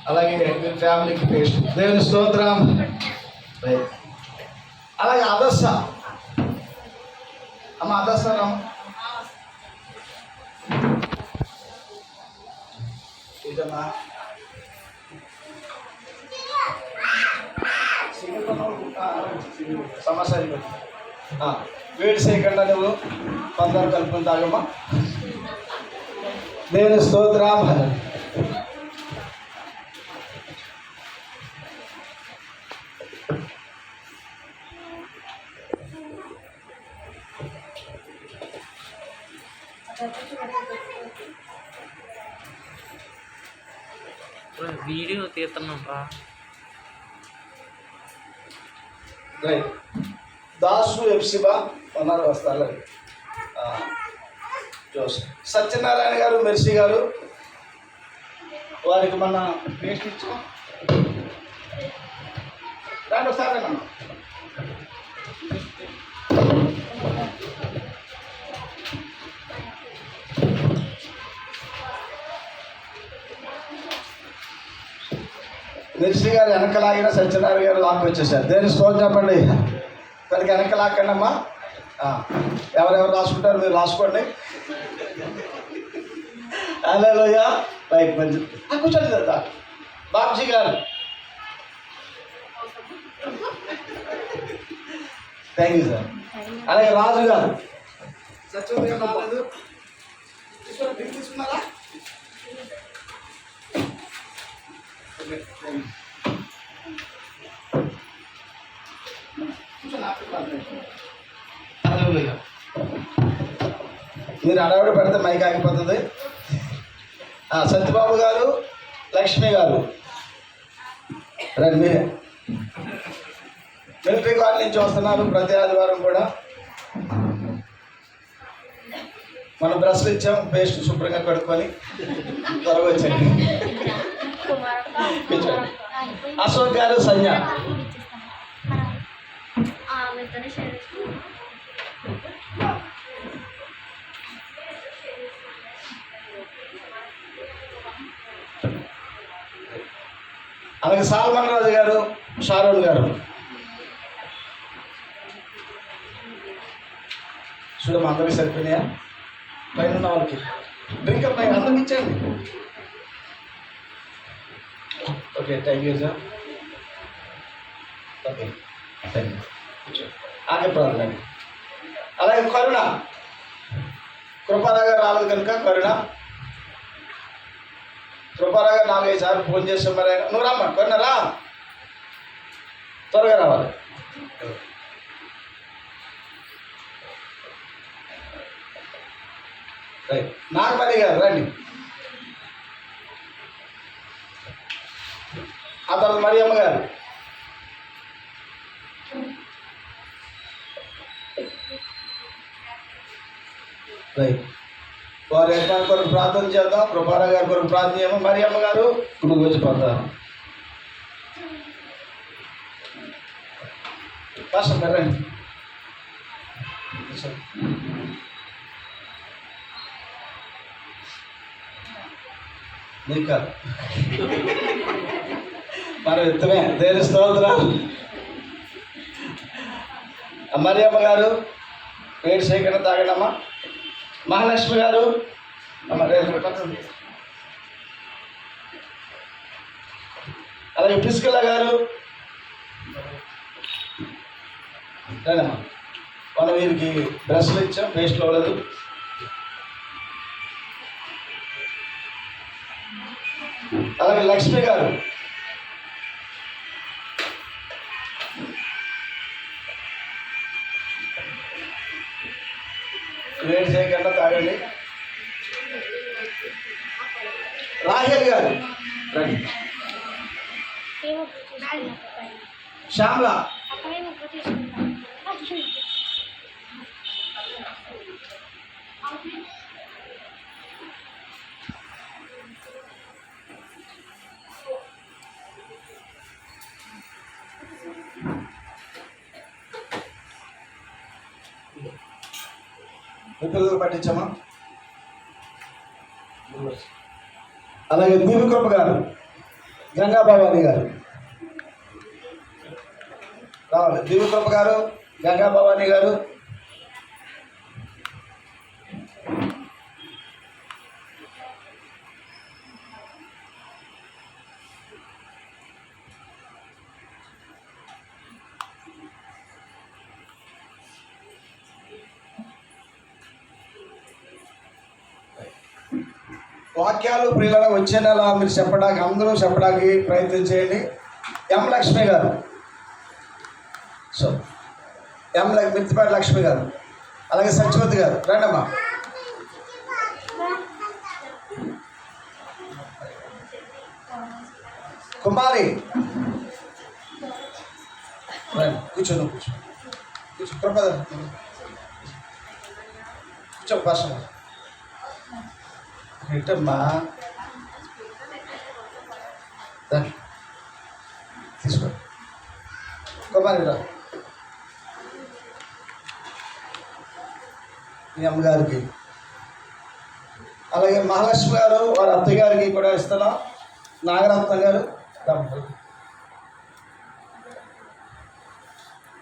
అలాగే మీ ఫ్యామిలీకి పేస్ట్ దేవుని స్తోత్రం. అలాగే అదస్స అమ్మ, అదస్స రామ్ ఇదమ్మా సమస్య వేడి చేయకుండా నువ్వు కొందరు కలుపుకుని తాగమ్మా. దేవుని స్తోత్రం. వీడియో తీస్తున్నాం రా. దాసు ఎఫ్సిబా ఉన్నారు, వస్తారు. జోస్ సత్యనారాయణ గారు, మెర్సీ గారు, వారికి మన పేస్ట్ ఇచ్చాం. దాంట్లో ఒకసారి మెర్సీ గారు వెనక లాగిన సత్యనారాయణ గారు లాక్కి వచ్చేసారు. దేని స్తోత్రం చెప్పండి. తనకి వెనక లాక్కండి అమ్మా. ఎవరెవరు రాసుకుంటారు మీరు రాసుకోండి. హల్లెలూయా. రైట్, మంచి కూర్చోండి కదా బాబుజీ గారు. Thank you sir. అలాగే రాజు గారు తీసుకున్నారా? మీరు అడవిడ పెడితే మైక్ ఆగిపోతుంది. సత్యబాబు గారు, లక్ష్మి గారు రండి. మీరే మిలిటరీ కాలనీ నుంచి వస్తున్నారు. ప్రతి ఆదివారం కూడా మనం బ్రష్లు ఇచ్చాం, పేస్ట్ శుభ్రంగా కడుక్కొని త్వరగా వచ్చండి. అశోక్ గారు, సంజ అలాగే సాల్మన్ రాజు గారు, షారోన్ గారు. చూడమ్మా, అందరికీ సరిపోయినాయా? పైన ఉన్న వాళ్ళకి డ్రింక్ పైన అందరికి ఇచ్చండి. Okay, thank you sir. Okay, thank you. ఆగే ప్రార్థన. అలాగే కరుణ, కృపారావు గారు రాలేదు కనుక కృపారావు గారు 4-5 సార్లు ఫోన్ చేస్తాం. మరి ఆయన నువ్వు రామ్మా, కరుణ రా, త్వరగా రావాలి. రైట్, నాగమణి గారు రండి. ఆ తర్వాత మరియమ్మ గారు. రైట్, వారి యజమాని కొరకు ప్రార్థన చేద్దాం. కృపారావు గారి కొరకు ప్రార్థన చేయమో. మరియమ్మ గారు ఇప్పుడు వచ్చిపోతారు. కష్టం రండి. నీకు కాదు, మనం ఎత్తమే. దేని స్తోత్రం. మరియమ్మ గారు వేడి సేకరణ తాగడమ్మా. మహాలక్ష్మి గారు అలాగే ప్రిస్కిల్లా గారు రండమ్మా. మనం వీరికి బ్రష్లు ఇచ్చాం, పేస్ట్లు అవ్వలేదు. అలాగే లక్ష్మి గారు, వేడి చేయకుండా తాగండి. రాహేల్ గారు రండి. శ్యామలా, పిల్లలు పట్టించామా. అలాగే దీవికృప గారు గంగా భవాని గారు రావాలి. దివ్యకృప గారు, గంగా భవాని గారు. వాక్యాలు ప్రియుల వచ్చే నెల మీరు చెప్పడానికి అందరూ చెప్పడానికి ప్రయత్నం చేయండి. ఎం లక్ష్మి గారు, సో మిత్తిపేట లక్ష్మి గారు, అలాగే సత్యవతి గారు రండమ్మా. కుమారి రండి, కూర్చో కూర్చో ప్రపద కూర్చో భాష ఏంటమ్మా తీసుకో కుమారి రా. మీ అమ్మగారికి అలాగే మహాలక్ష్మి గారు వారి అత్తయ్య గారికి కూడా ఇస్తున్నాం. నాగరత్న గారు